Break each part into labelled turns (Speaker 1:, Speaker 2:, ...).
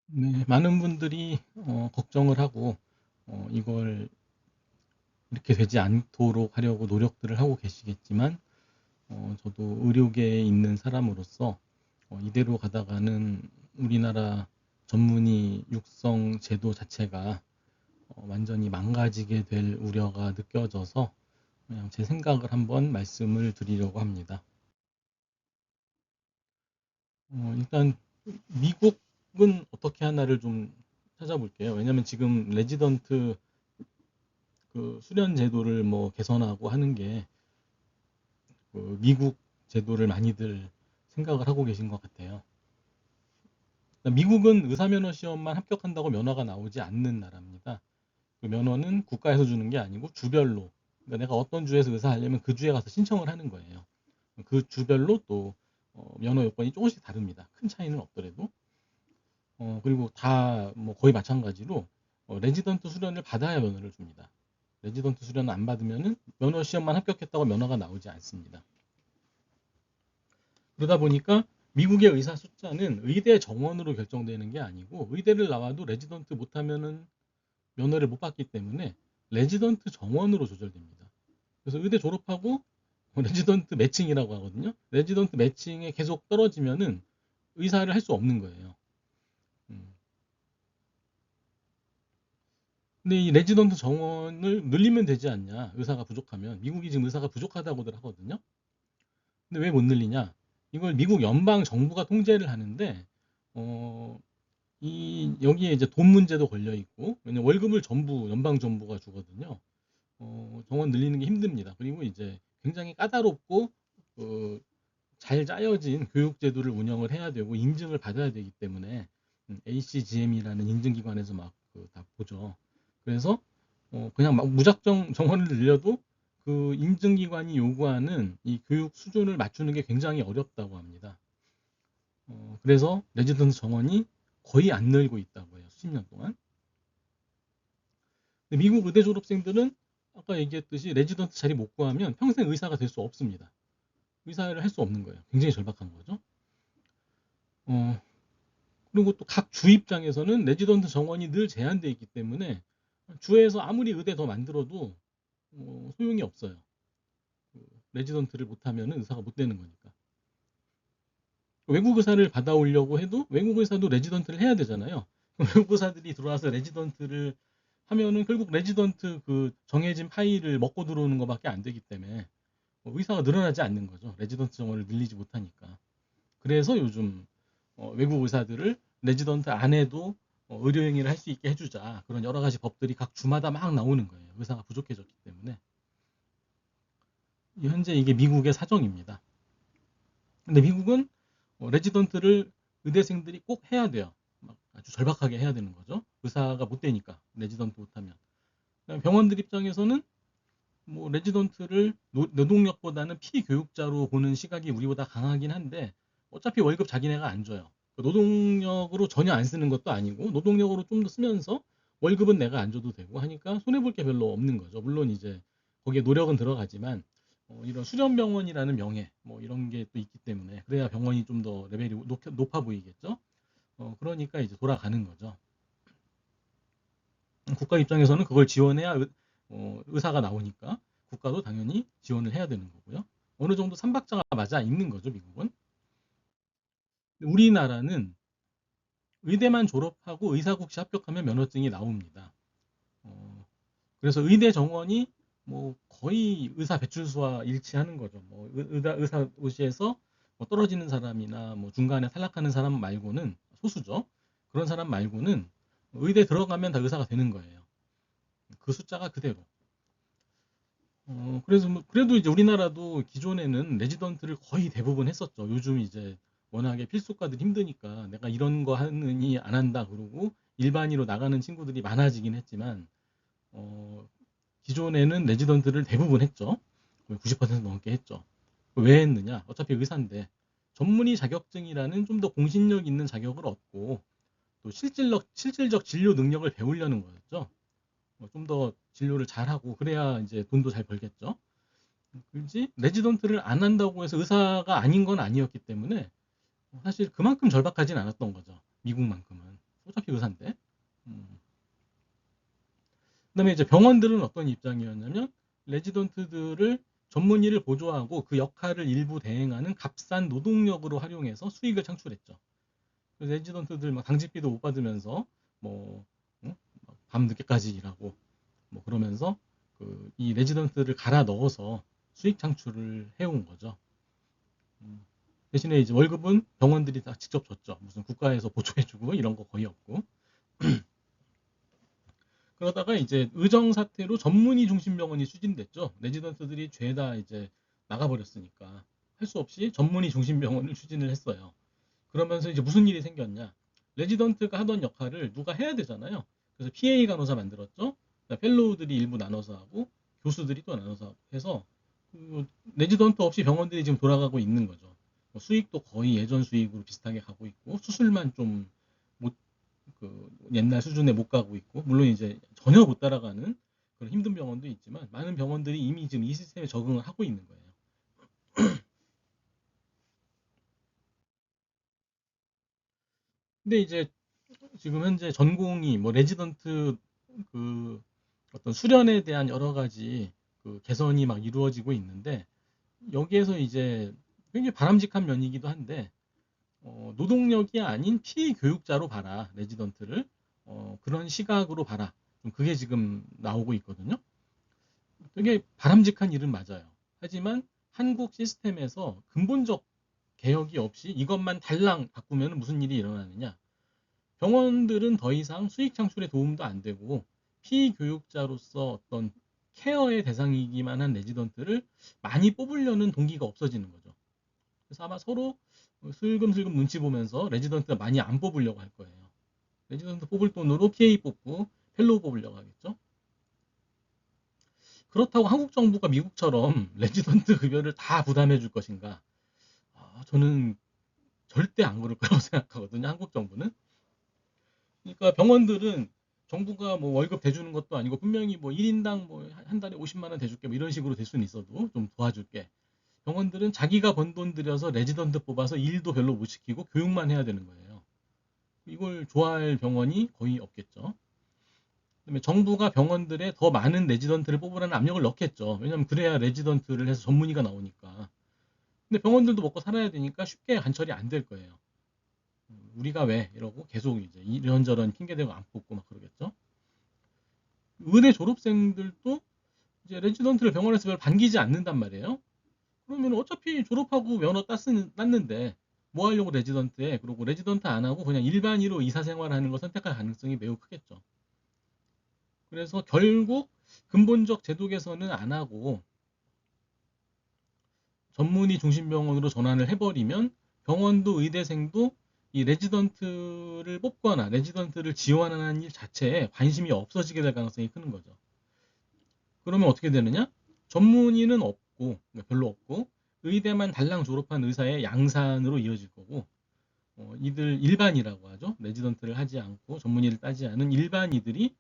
Speaker 1: 네, 많은 분들이 걱정을 하고 이걸 이렇게 되지 않도록 하려고 노력들을 하고 계시겠지만 저도 의료계에 있는 사람으로서 이대로 가다가는 우리나라 전문의 육성 제도 자체가 완전히 망가지게 될 우려가 느껴져서 그냥 제 생각을 한번 말씀을 드리려고 합니다. 일단 미국은 어떻게 하나를 좀 찾아볼게요. 왜냐하면 지금 레지던트 그 수련 제도를 뭐 개선하고 하는 게 그 미국 제도를 많이들 생각을 하고 계신 것 같아요. 그러니까 미국은 의사면허 시험만 합격한다고 면허가 나오지 않는 나라입니다. 그 면허는 국가에서 주는 게 아니고 주별로, 그러니까 내가 어떤 주에서 의사하려면 그 주에 가서 신청을 하는 거예요. 그 주별로 또 면허 요건이 조금씩 다릅니다. 큰 차이는 없더라도. 그리고 다 뭐 거의 마찬가지로 레지던트 수련을 받아야 면허를 줍니다. 레지던트 수련을 안 받으면은 면허 시험만 합격했다고 면허가 나오지 않습니다. 그러다 보니까 미국의 의사 숫자는 의대 정원으로 결정되는 게 아니고 의대를 나와도 레지던트 못하면은 면허를 못 받기 때문에 레지던트 정원으로 조절됩니다. 그래서 의대 졸업하고 레지던트 매칭이라고 하거든요. 레지던트 매칭에 계속 떨어지면은 의사를 할 수 없는 거예요. 음. 근데 이 레지던트 정원을 늘리면 되지 않냐? 의사가 부족하면. 미국이 지금 의사가 부족하다고들 하거든요. 근데 왜 못 늘리냐? 이걸 미국 연방 정부가 통제를 하는데 어, 이 여기에 이제 돈 문제도 걸려 있고, 왜냐면 월급을 전부 연방 정부가 주거든요. 정원 늘리는 게 힘듭니다. 그리고 이제 굉장히 까다롭고 어, 잘 짜여진 교육 제도를 운영을 해야 되고 인증을 받아야 되기 때문에 ACGM이라는 인증기관에서 막 다 보죠. 그래서 그냥 막 무작정 정원을 늘려도 그 인증기관이 요구하는 이 교육 수준을 맞추는 게 굉장히 어렵다고 합니다. 그래서 레지던트 정원이 거의 안 늘고 있다고 해요. 수십 년 동안. 근데 미국 의대 졸업생들은 아까 얘기했듯이 레지던트 자리 못 구하면 평생 의사가 될 수 없습니다. 의사를 할 수 없는 거예요. 굉장히 절박한 거죠. 어, 그리고 또 각 주 입장에서는 레지던트 정원이 늘 제한되어 있기 때문에 주에서 아무리 의대 더 만들어도 소용이 없어요. 레지던트를 못하면 의사가 못 되는 거니까. 외국 의사를 받아오려고 해도 외국 의사도 레지던트를 해야 되잖아요. 외국 의사들이 들어와서 레지던트를 하면은 결국 레지던트 그 정해진 파일을 먹고 들어오는 것밖에 안 되기 때문에 의사가 늘어나지 않는 거죠. 레지던트 정원을 늘리지 못하니까. 그래서 요즘 외국 의사들을 레지던트 안 해도 의료행위를 할 수 있게 해주자. 그런 여러 가지 법들이 각 주마다 막 나오는 거예요. 의사가 부족해졌기 때문에. 현재 이게 미국의 사정입니다. 근데 미국은 레지던트를 의대생들이 꼭 해야 돼요. 아주 절박하게 해야 되는 거죠. 의사가 못 되니까 레지던트 못하면. 병원들 입장에서는 뭐 레지던트를 노동력보다는 피교육자로 보는 시각이 우리보다 강하긴 한데 어차피 월급 자기네가 안 줘요. 노동력으로 전혀 안 쓰는 것도 아니고 노동력으로 좀 더 쓰면서 월급은 내가 안 줘도 되고 하니까 손해볼 게 별로 없는 거죠. 물론 이제 거기에 노력은 들어가지만 이런 수련병원이라는 명예 뭐 이런 게 또 있기 때문에 그래야 병원이 좀 더 레벨이 높아 보이겠죠. 그러니까 이제 돌아가는 거죠. 국가 입장에서는 그걸 지원해야 의사가 나오니까 국가도 당연히 지원을 해야 되는 거고요. 어느 정도 삼박자가 맞아 있는 거죠, 미국은. 우리나라는 의대만 졸업하고 의사국시 합격하면 면허증이 나옵니다. 어, 그래서 의대 정원이 뭐 거의 의사 배출수와 일치하는 거죠. 뭐 의사고시에서 뭐 떨어지는 사람이나 뭐 중간에 탈락하는 사람 말고는 소수죠. 그런 사람 말고는 의대 들어가면 다 의사가 되는 거예요. 그 숫자가 그대로. 그래서 뭐 그래도 이제 우리나라도 기존에는 레지던트를 거의 대부분 했었죠. 요즘 이제 워낙에 필수과들이 힘드니까 내가 이런 거 하느니 안 한다 그러고 일반인으로 나가는 친구들이 많아지긴 했지만 어, 기존에는 레지던트를 대부분 했죠. 거의 90% 넘게 했죠. 왜 했느냐? 어차피 의사인데 전문의 자격증이라는 좀 더 공신력 있는 자격을 얻고 또 실질적 진료 능력을 배우려는 거였죠. 좀 더 진료를 잘하고 그래야 이제 돈도 잘 벌겠죠. 그지 레지던트를 안 한다고 해서 의사가 아닌 건 아니었기 때문에 사실 그만큼 절박하진 않았던 거죠. 미국만큼은. 어차피 의사인데. 음. 그다음에 이제 병원들은 어떤 입장이었냐면 레지던트들을 전문의를 보조하고 그 역할을 일부 대행하는 값싼 노동력으로 활용해서 수익을 창출했죠. 그래서 레지던트들 막 당직비도 못 받으면서 뭐 응? 밤 늦게까지 일하고 뭐 그러면서 이 레지던트를 갈아 넣어서 수익 창출을 해온 거죠. 음. 대신에 이제 월급은 병원들이 다 직접 줬죠. 무슨 국가에서 보조해주고 이런 거 거의 없고. 그러다가 이제 의정 사태로 전문의 중심 병원이 추진됐죠. 레지던트들이 죄다 이제 나가버렸으니까 할 수 없이 전문의 중심 병원을 추진을 했어요. 그러면서 이제 무슨 일이 생겼냐? 레지던트가 하던 역할을 누가 해야 되잖아요. 그래서 PA 간호사 만들었죠. 펠로우들이 일부 나눠서 하고 교수들이 또 나눠서 하고 해서 레지던트 없이 병원들이 지금 돌아가고 있는 거죠. 수익도 거의 예전 수익으로 비슷하게 가고 있고 수술만 좀 못, 옛날 수준에 못 가고 있고 물론 이제 전혀 못 따라가는 그런 힘든 병원도 있지만 많은 병원들이 이미 지금 이 시스템에 적응을 하고 있는 거예요. 근데 이제 지금 현재 전공이 뭐 레지던트 그 어떤 수련에 대한 여러 가지 개선이 막 이루어지고 있는데 여기에서 이제 굉장히 바람직한 면이기도 한데 노동력이 아닌 피교육자로 봐라 레지던트를 그런 시각으로 봐라 좀 그게 지금 나오고 있거든요. 되게 바람직한 일은 맞아요. 하지만 한국 시스템에서 근본적 개혁이 없이 이것만 달랑 바꾸면 무슨 일이 일어나느냐? 병원들은 더 이상 수익 창출에 도움도 안 되고 피교육자로서 어떤 케어의 대상이기만 한 레지던트를 많이 뽑으려는 동기가 없어지는 거죠. 그래서 아마 서로 슬금슬금 눈치 보면서 레지던트 많이 안 뽑으려고 할 거예요. 레지던트 뽑을 돈으로 PA 뽑고 펠로우 뽑으려고 하겠죠. 그렇다고 한국 정부가 미국처럼 레지던트 급여를 다 부담해 줄 것인가? 저는 절대 안 그럴 거라고 생각하거든요. 한국 정부는. 그러니까 병원들은 정부가 뭐 월급 대주는 것도 아니고 분명히 뭐 1인당 뭐 한 달에 50만 원 대줄게 뭐 이런 식으로 될 수는 있어도 좀 도와줄게. 병원들은 자기가 번 돈 들여서 레지던트 뽑아서 일도 별로 못 시키고 교육만 해야 되는 거예요. 이걸 좋아할 병원이 거의 없겠죠. 그다음에 정부가 병원들에 더 많은 레지던트를 뽑으라는 압력을 넣겠죠. 왜냐하면 그래야 레지던트를 해서 전문의가 나오니까. 근데 병원들도 먹고 살아야 되니까 쉽게 간처리 안 될 거예요. 우리가 왜 이러고 계속 이제 이런저런 핑계대고 안 뽑고 막 그러겠죠. 의대 졸업생들도 이제 레지던트를 병원에서 별 반기지 않는단 말이에요. 그러면 어차피 졸업하고 면허 땄는데 뭐 하려고 레지던트해? 그리고 레지던트 안 하고 그냥 일반의로 의사 생활하는 걸 선택할 가능성이 매우 크겠죠. 그래서 결국 근본적 제도 개선은 안 하고 전문의 중심 병원으로 전환을 해버리면 병원도 의대생도 이 레지던트를 뽑거나 레지던트를 지원하는 일 자체에 관심이 없어지게 될 가능성이 큰 거죠. 그러면 어떻게 되느냐? 전문의는 없고 별로 없고 의대만 달랑 졸업한 의사의 양산으로 이어질 거고 이들 일반이라고 하죠. 레지던트를 하지 않고 전문의를 따지 않은 일반이들이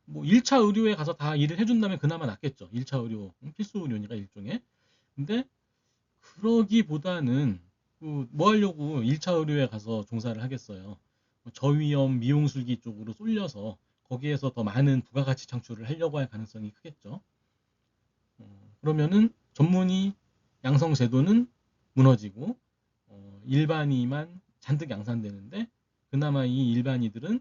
Speaker 1: 뭐 1차 의료에 가서 다 일을 해준다면 그나마 낫겠죠. 1차 의료 필수 의료니까 일종의. 근데 그러기보다는 뭐 하려고 1차 의료에 가서 종사를 하겠어요. 저위험 미용술기 쪽으로 쏠려서 거기에서 더 많은 부가가치 창출을 하려고 할 가능성이 크겠죠. 그러면은 전문의 양성 제도는 무너지고 일반의만 잔뜩 양산되는데 그나마 이 일반의들은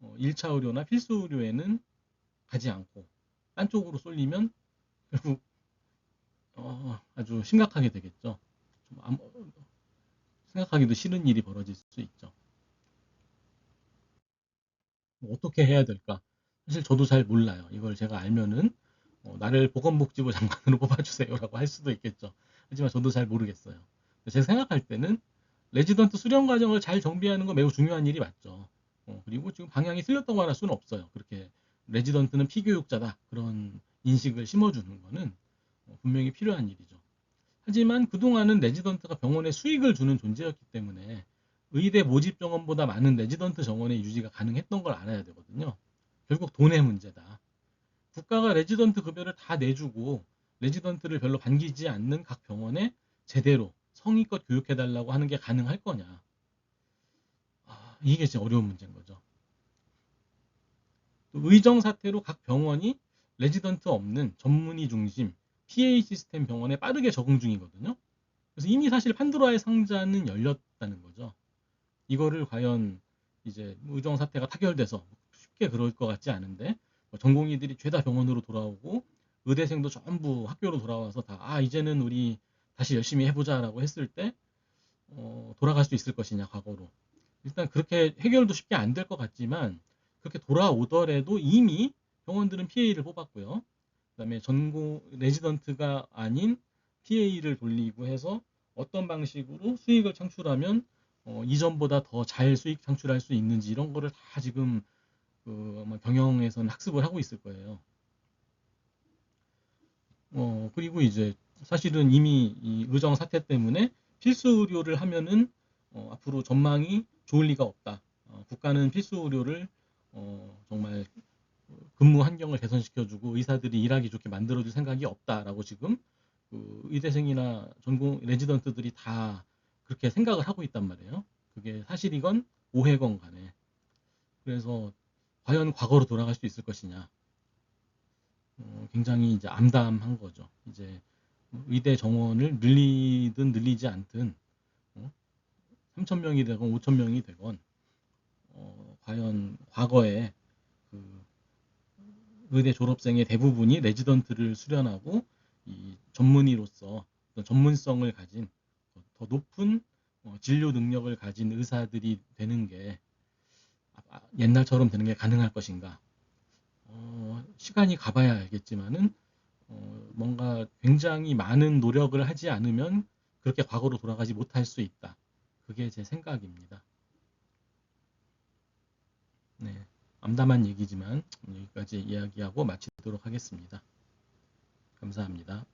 Speaker 1: 1차 의료나 필수 의료에는 가지 않고 딴 쪽으로 쏠리면 결국 아주 심각하게 되겠죠. 좀 생각하기도 싫은 일이 벌어질 수 있죠. 뭐 어떻게 해야 될까? 사실 저도 잘 몰라요. 이걸 제가 알면은 나를 보건복지부 장관으로 뽑아주세요라고 할 수도 있겠죠. 하지만 저도 잘 모르겠어요. 제가 생각할 때는 레지던트 수련 과정을 잘 정비하는 건 매우 중요한 일이 맞죠. 그리고 지금 방향이 틀렸다고 할 수는 없어요. 그렇게 레지던트는 피교육자다 그런 인식을 심어주는 거는 분명히 필요한 일이죠. 하지만 그동안은 레지던트가 병원에 수익을 주는 존재였기 때문에 의대 모집 정원보다 많은 레지던트 정원의 유지가 가능했던 걸 알아야 되거든요. 결국 돈의 문제다. 국가가 레지던트 급여를 다 내주고 레지던트를 별로 반기지 않는 각 병원에 제대로 성의껏 교육해달라고 하는 게 가능할 거냐. 이게 진짜 어려운 문제인 거죠. 또 의정 사태로 각 병원이 레지던트 없는 전문의 중심 PA 시스템 병원에 빠르게 적응 중이거든요. 그래서 이미 사실 판도라의 상자는 열렸다는 거죠. 이거를 과연 이제 의정 사태가 타결돼서 쉽게 그럴 것 같지 않은데 전공의들이 죄다 병원으로 돌아오고 의대생도 전부 학교로 돌아와서 다 이제는 우리 다시 열심히 해보자라고 했을 때 돌아갈 수 있을 것이냐 과거로. 일단 그렇게 해결도 쉽게 안 될 것 같지만 그렇게 돌아오더라도 이미 병원들은 PA를 뽑았고요. 그다음에 전공 레지던트가 아닌 PA를 돌리고 해서 어떤 방식으로 수익을 창출하면 이전보다 더 잘 수익 창출할 수 있는지 이런 거를 다 지금 아마 경영에서는 학습을 하고 있을 거예요. 그리고 이제 사실은 이미 이 의정 사태 때문에 필수 의료를 하면은 앞으로 전망이 좋을 리가 없다. 국가는 필수 의료를 정말 근무 환경을 개선시켜주고 의사들이 일하기 좋게 만들어줄 생각이 없다라고 지금 그 의대생이나 전공 레지던트들이 다 그렇게 생각을 하고 있단 말이에요. 그게 사실이건 오해건 간에. 그래서 과연 과거로 돌아갈 수 있을 것이냐. 굉장히 이제 암담한 거죠. 이제 의대 정원을 늘리든 늘리지 않든 3,000명이 되건 5,000명이 되건 과연 과거에 그 의대 졸업생의 대부분이 레지던트를 수련하고 이 전문의로서 어떤 전문성을 가진 더 높은 진료 능력을 가진 의사들이 되는 게 옛날처럼 되는 게 가능할 것인가? 시간이 가봐야 알겠지만은 뭔가 굉장히 많은 노력을 하지 않으면 그렇게 과거로 돌아가지 못할 수 있다. 그게 제 생각입니다. 네, 암담한 얘기지만 여기까지 이야기하고 마치도록 하겠습니다. 감사합니다.